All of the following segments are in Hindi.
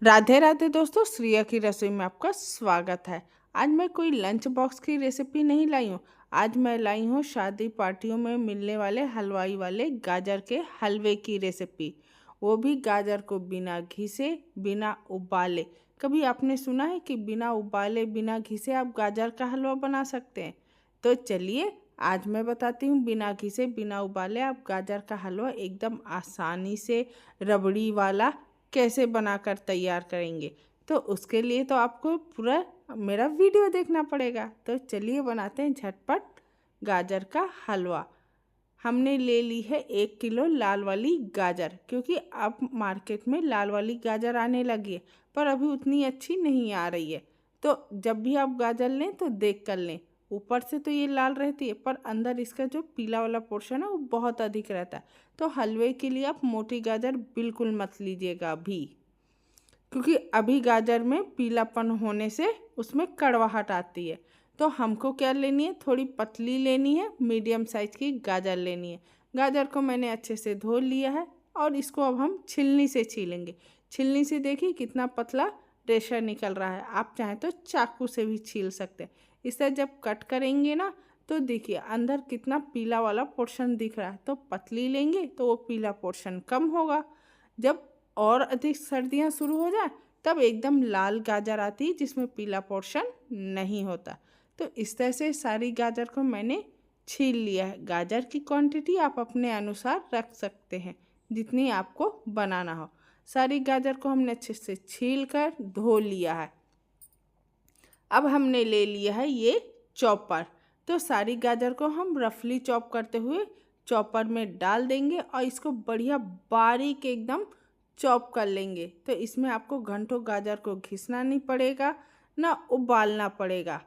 राधे राधे दोस्तों, श्रिया की रसोई में आपका स्वागत है। आज मैं कोई लंच बॉक्स की रेसिपी नहीं लाई हूँ। आज मैं लाई हूँ शादी पार्टियों में मिलने वाले हलवाई वाले गाजर के हलवे की रेसिपी। वो भी गाजर को बिना घिसे, बिना उबाले। कभी आपने सुना है कि बिना उबाले, बिना घिसे आप गाजर का हलवा बना सकते हैं? तो चलिए आज मैं बताती हूँ, बिना घिसे, बिना उबाले आप गाजर का हलवा एकदम आसानी से रबड़ी वाला कैसे बनाकर तैयार करेंगे। तो उसके लिए तो आपको पूरा मेरा वीडियो देखना पड़ेगा। तो चलिए बनाते हैं झटपट गाजर का हलवा। हमने ले ली है 1 किलो लाल वाली गाजर, क्योंकि अब मार्केट में लाल वाली गाजर आने लगी है, पर अभी उतनी अच्छी नहीं आ रही है। तो जब भी आप गाजर लें तो देख कर लें। ऊपर से तो ये लाल रहती है, पर अंदर इसका जो पीला वाला पोर्शन है वो बहुत अधिक रहता है। तो हलवे के लिए आप मोटी गाजर बिल्कुल मत लीजिएगा अभी, क्योंकि अभी गाजर में पीलापन होने से उसमें कड़वाहट आती है। तो हमको क्या लेनी है, थोड़ी पतली लेनी है, मीडियम साइज की गाजर लेनी है। गाजर को मैंने अच्छे से धो लिया है और इसको अब हम छिलनी से छीलेंगे। छिलनी से देखिए कितना पतला रेशा निकल रहा है। आप चाहें तो चाकू से भी छील सकते हैं। इसे जब कट करेंगे ना, तो देखिए अंदर कितना पीला वाला पोर्शन दिख रहा है। तो पतली लेंगे तो वो पीला पोर्शन कम होगा। जब और अधिक सर्दियाँ शुरू हो जाए तब एकदम लाल गाजर आती है जिसमें पीला पोर्शन नहीं होता। तो इस तरह से सारी गाजर को मैंने छील लिया है। गाजर की क्वांटिटी आप अपने अनुसार रख सकते हैं, जितनी आपको बनाना हो। सारी गाजर को हमने अच्छे से छील कर धो लिया है। अब हमने ले लिया है ये चॉपर। तो सारी गाजर को हम रफली चॉप करते हुए चॉपर में डाल देंगे और इसको बढ़िया बारीक एकदम चॉप कर लेंगे। तो इसमें आपको घंटों गाजर को घिसना नहीं पड़ेगा, ना उबालना पड़ेगा,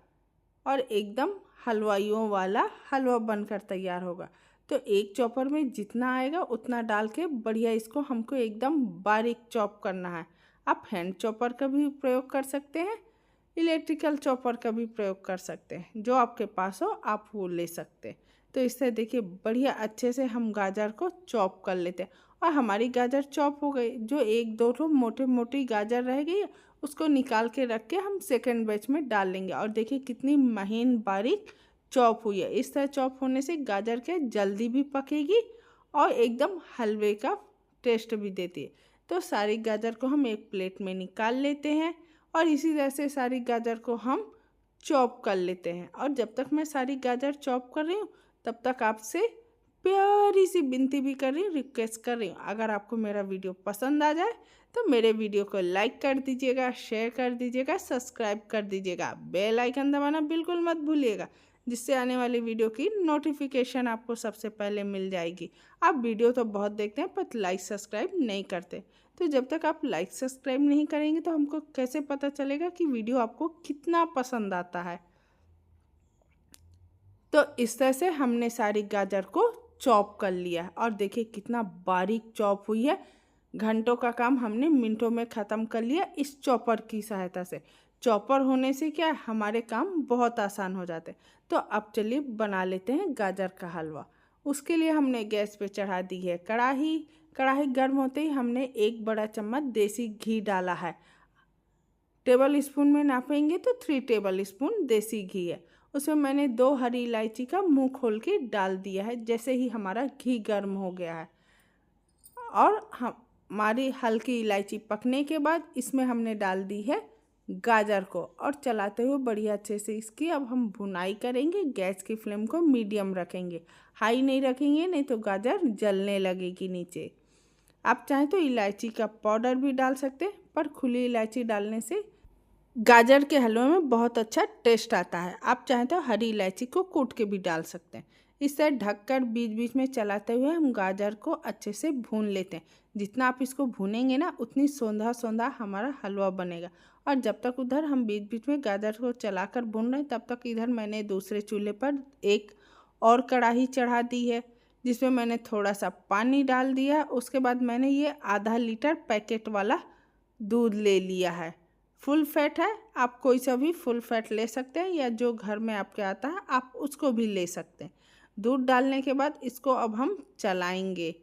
और एकदम हलवाइयों वाला हलवा बनकर तैयार होगा। तो एक चॉपर में जितना आएगा उतना डाल के बढ़िया इसको हमको एकदम बारीक चॉप करना है। आप हैंड चॉपर का भी प्रयोग कर सकते हैं, इलेक्ट्रिकल चॉपर का भी प्रयोग कर सकते हैं, जो आपके पास हो आप वो ले सकते हैं। तो इससे देखिए बढ़िया अच्छे से हम गाजर को चॉप कर लेते हैं। और हमारी गाजर चॉप हो गई। जो एक दो ठो मोटे मोटी गाजर रह गई है उसको निकाल के रख के हम सेकेंड बैच में डाल लेंगे। और देखिए कितनी महीन बारीक चॉप हुई है। इस तरह चॉप होने से गाजर के जल्दी भी पकेगी और एकदम हलवे का टेस्ट भी देती है। तो सारी गाजर को हम एक प्लेट में निकाल लेते हैं और इसी तरह से सारी गाजर को हम चॉप कर लेते हैं। और जब तक मैं सारी गाजर चॉप कर रही हूँ तब तक आपसे प्यारी सी विनती भी कर रही हूँ, रिक्वेस्ट कर रही हूँ, अगर आपको मेरा वीडियो पसंद आ जाए तो मेरे वीडियो को लाइक कर दीजिएगा, शेयर कर दीजिएगा, सब्सक्राइब कर दीजिएगा, बेल आइकन दबाना बिल्कुल मत भूलिएगा, जिससे आने वाली वीडियो की नोटिफिकेशन आपको सबसे पहले मिल जाएगी। आप वीडियो तो बहुत देखते हैं पर लाइक सब्सक्राइब नहीं करते। तो जब तक आप लाइक सब्सक्राइब नहीं करेंगे तो हमको कैसे पता चलेगा कि वीडियो आपको कितना पसंद आता है। तो इस तरह से हमने सारी गाजर को चॉप कर लिया है और देखिए कितना बारीक चॉप हुई है। घंटों का काम हमने मिनटों में ख़त्म कर लिया इस चॉपर की सहायता से। चॉपर होने से क्या है, हमारे काम बहुत आसान हो जाते हैं। तो अब चलिए बना लेते हैं गाजर का हलवा। उसके लिए हमने गैस पे चढ़ा दी है कढ़ाई। कढ़ाई गर्म होते ही हमने 1 बड़ा चम्मच देसी घी डाला है। टेबल स्पून में नापेंगे तो 3 टेबल स्पून देसी घी है। उसमें मैंने 2 हरी इलायची का मुंह खोल के डाल दिया है। जैसे ही हमारा घी गर्म हो गया है और हमारी हल्की इलायची पकने के बाद इसमें हमने डाल दी है गाजर को और चलाते हुए बढ़िया अच्छे से इसकी अब हम भुनाई करेंगे। गैस की फ्लेम को मीडियम रखेंगे, हाई नहीं रखेंगे, नहीं तो गाजर जलने लगेगी नीचे। आप चाहें तो इलायची का पाउडर भी डाल सकते हैं, पर खुली इलायची डालने से गाजर के हलवे में बहुत अच्छा टेस्ट आता है। आप चाहें तो हरी इलायची को कूट के भी डाल सकते हैं। इस तरह ढककर बीच बीच में चलाते हुए हम गाजर को अच्छे से भून लेते हैं। जितना आप इसको भूनेंगे ना उतनी सौंधा सौंधा हमारा हलवा बनेगा। और जब तक उधर हम बीच बीच में गाजर को चलाकर भून रहे हैं तब तक इधर मैंने दूसरे चूल्हे पर एक और कढ़ाई चढ़ा दी है, जिसमें मैंने थोड़ा सा पानी डाल दिया। उसके बाद मैंने ये ½ लीटर पैकेट वाला दूध ले लिया है। फुल फैट है, आप कोई सा भी फुल फैट ले सकते हैं या जो घर में आपके आता है आप उसको भी ले सकते हैं। दूध डालने के बाद इसको अब हम चलाएंगे।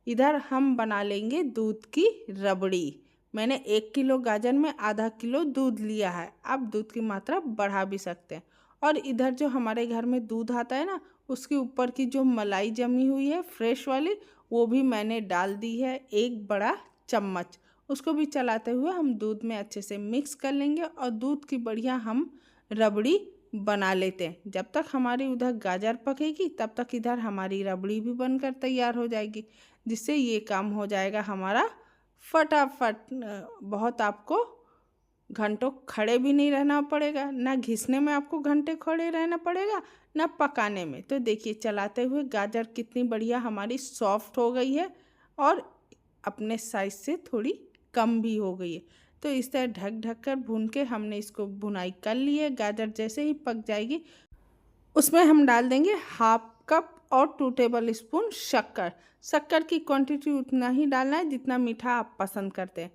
इधर हम बना लेंगे दूध की रबड़ी। मैंने 1 किलो गाजर में आधा किलो दूध लिया है। आप दूध की मात्रा बढ़ा भी सकते हैं। और इधर जो हमारे घर में दूध आता है ना, उसके ऊपर की जो मलाई जमी हुई है फ्रेश वाली, वो भी मैंने डाल दी है 1 बड़ा चम्मच। उसको भी चलाते हुए हम दूध में अच्छे से मिक्स कर लेंगे और दूध की बढ़िया हम रबड़ी बना लेते हैं। जब तक हमारी उधर गाजर पकेगी तब तक इधर हमारी रबड़ी भी बनकर तैयार हो जाएगी, जिससे ये काम हो जाएगा हमारा फटाफट। बहुत आपको घंटों खड़े भी नहीं रहना पड़ेगा, ना घिसने में आपको घंटे खड़े रहना पड़ेगा, ना पकाने में। तो देखिए चलाते हुए गाजर कितनी बढ़िया हमारी सॉफ्ट हो गई है और अपने साइज से थोड़ी कम भी हो गई है। तो इस तरह ढक ढक कर भून के हमने इसको भुनाई कर ली है। गाजर जैसे ही पक जाएगी उसमें हम डाल देंगे 1/2 कप और 2 टेबल स्पून शक्कर। शक्कर की क्वांटिटी उतना ही डालना है जितना मीठा आप पसंद करते हैं।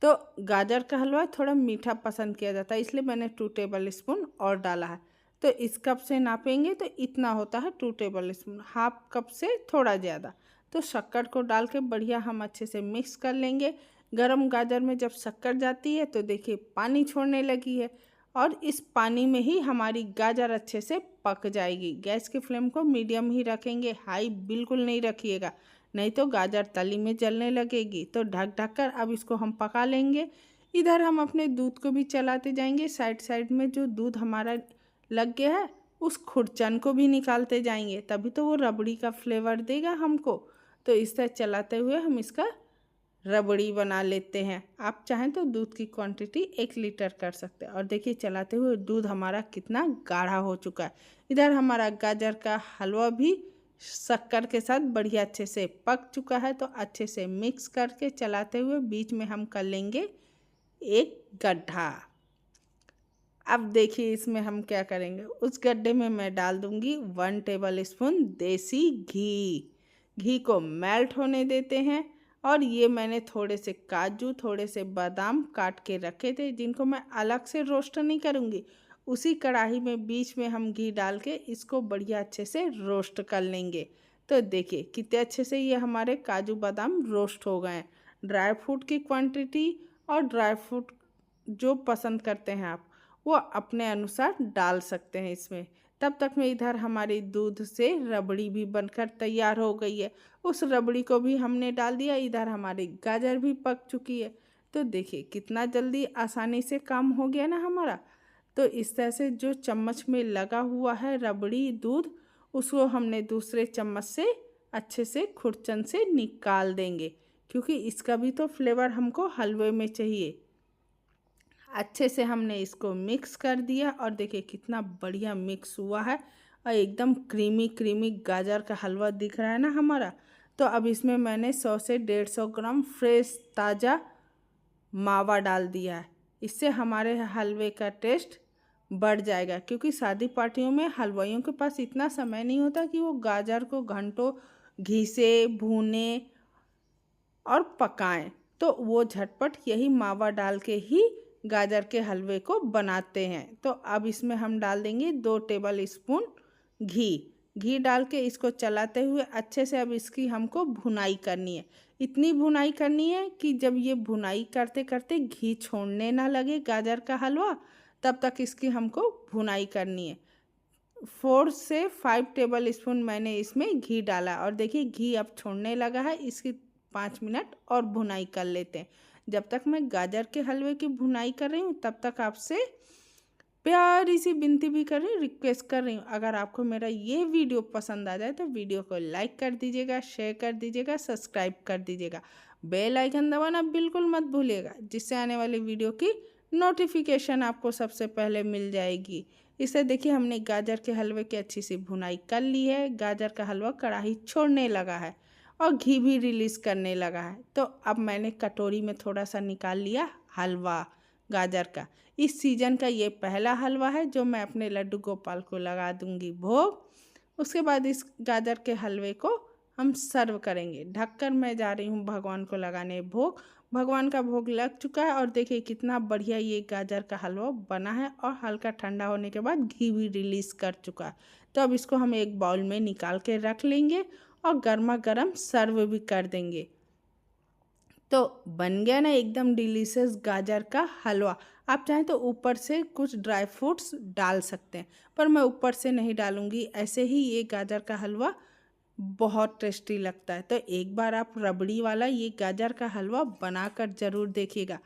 तो गाजर का हलवा थोड़ा मीठा पसंद किया जाता है, इसलिए मैंने 2 टेबल स्पून और डाला है। तो इस कप से नापेंगे तो इतना होता है 2 टेबल स्पून, 1/2 कप से थोड़ा ज़्यादा। तो शक्कर को डाल के बढ़िया हम अच्छे से मिक्स कर लेंगे। गरम गाजर में जब शक्कर जाती है तो देखिए पानी छोड़ने लगी है और इस पानी में ही हमारी गाजर अच्छे से पक जाएगी। गैस की फ्लेम को मीडियम ही रखेंगे, हाई बिल्कुल नहीं रखिएगा, नहीं तो गाजर तली में जलने लगेगी। तो ढक ढक कर अब इसको हम पका लेंगे। इधर हम अपने दूध को भी चलाते जाएंगे। साइड साइड में जो दूध हमारा लग गया है उस खुरचन को भी निकालते जाएंगे, तभी तो वो रबड़ी का फ्लेवर देगा हमको। तो इस तरह चलाते हुए हम इसका रबड़ी बना लेते हैं। आप चाहें तो दूध की क्वांटिटी 1 लीटर कर सकते हैं। और देखिए चलाते हुए दूध हमारा कितना गाढ़ा हो चुका है। इधर हमारा गाजर का हलवा भी शक्कर के साथ बढ़िया अच्छे से पक चुका है। तो अच्छे से मिक्स करके चलाते हुए बीच में हम कर लेंगे एक गड्ढा। अब देखिए इसमें हम क्या करेंगे। उस गड्ढे में मैं डाल दूंगी 1 टेबल स्पून देसी घी। घी को मेल्ट होने देते हैं। और ये मैंने थोड़े से काजू, थोड़े से बादाम काट के रखे थे, जिनको मैं अलग से रोस्ट नहीं करूँगी। उसी कढ़ाई में बीच में हम घी डाल के इसको बढ़िया अच्छे से रोस्ट कर लेंगे। तो देखिए कितने अच्छे से ये हमारे काजू बादाम रोस्ट हो गए हैं। ड्राई फ्रूट की क्वांटिटी और ड्राई फ्रूट जो पसंद करते हैं आप, वो अपने अनुसार डाल सकते हैं इसमें। तब तक में इधर हमारी दूध से रबड़ी भी बनकर तैयार हो गई है। उस रबड़ी को भी हमने डाल दिया। इधर हमारी गाजर भी पक चुकी है। तो देखिए कितना जल्दी आसानी से काम हो गया ना हमारा। तो इस तरह से जो चम्मच में लगा हुआ है रबड़ी दूध, उसको हमने दूसरे चम्मच से अच्छे से खुरचन से निकाल देंगे, क्योंकि इसका भी तो फ्लेवर हमको हलवे में चाहिए। अच्छे से हमने इसको मिक्स कर दिया और देखिए कितना बढ़िया मिक्स हुआ है और एकदम क्रीमी क्रीमी गाजर का हलवा दिख रहा है ना हमारा। तो अब इसमें मैंने 100 से 150 ग्राम फ्रेश ताज़ा मावा डाल दिया है। इससे हमारे हलवे का टेस्ट बढ़ जाएगा, क्योंकि शादी पार्टियों में हलवाइयों के पास इतना समय नहीं होता कि वो गाजर को घंटों घी से भूने और पकाएं। तो वो झटपट यही मावा डाल के ही गाजर के हलवे को बनाते हैं। तो अब इसमें हम डाल देंगे 2 टेबल स्पून घी। घी डाल के इसको चलाते हुए अच्छे से अब इसकी हमको भुनाई करनी है। इतनी भुनाई करनी है कि जब ये भुनाई करते करते घी छोड़ने ना लगे गाजर का हलवा, तब तक इसकी हमको भुनाई करनी है। 4 से 5 टेबल स्पून मैंने इसमें घी डाला और देखिए घी अब छोड़ने लगा है। इसकी 5 मिनट और भुनाई कर लेते हैं। जब तक मैं गाजर के हलवे की भुनाई कर रही हूँ तब तक आपसे प्यारी सी विनती भी कर रही हूँ, रिक्वेस्ट कर रही हूँ। अगर आपको मेरा ये वीडियो पसंद आ जाए तो वीडियो को लाइक कर दीजिएगा, शेयर कर दीजिएगा, सब्सक्राइब कर दीजिएगा। बेल आइकन दबाना बिल्कुल मत भूलिएगा, जिससे आने वाली वीडियो की नोटिफिकेशन आपको सबसे पहले मिल जाएगी। इसे देखिए हमने गाजर के हलवे की अच्छी सी भुनाई कर ली है। गाजर का हलवा कढ़ाई छोड़ने लगा है और घी भी रिलीज़ करने लगा है। तो अब मैंने कटोरी में थोड़ा सा निकाल लिया हलवा गाजर का। इस सीज़न का ये पहला हलवा है जो मैं अपने लड्डू गोपाल को लगा दूंगी भोग। उसके बाद इस गाजर के हलवे को हम सर्व करेंगे। ढककर मैं जा रही हूँ भगवान को लगाने भोग। भगवान का भोग लग चुका है और देखिए कितना बढ़िया ये गाजर का हलवा बना है और हल्का ठंडा होने के बाद घी भी रिलीज़ कर चुका है। तो अब इसको हम एक बाउल में निकाल के रख लेंगे और गर्मा गर्म सर्व भी कर देंगे। तो बन गया ना एकदम डिलीशियस गाजर का हलवा। आप चाहें तो ऊपर से कुछ ड्राई फ्रूट्स डाल सकते हैं, पर मैं ऊपर से नहीं डालूंगी। ऐसे ही ये गाजर का हलवा बहुत टेस्टी लगता है। तो एक बार आप रबड़ी वाला ये गाजर का हलवा बनाकर ज़रूर देखिएगा।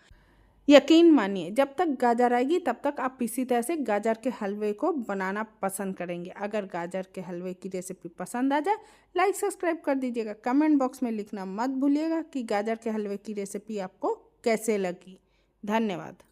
यकीन मानिए, जब तक गाजर आएगी तब तक आप इसी तरह से गाजर के हलवे को बनाना पसंद करेंगे। अगर गाजर के हलवे की रेसिपी पसंद आ जाए, लाइक सब्सक्राइब कर दीजिएगा। कमेंट बॉक्स में लिखना मत भूलिएगा कि गाजर के हलवे की रेसिपी आपको कैसे लगी। धन्यवाद।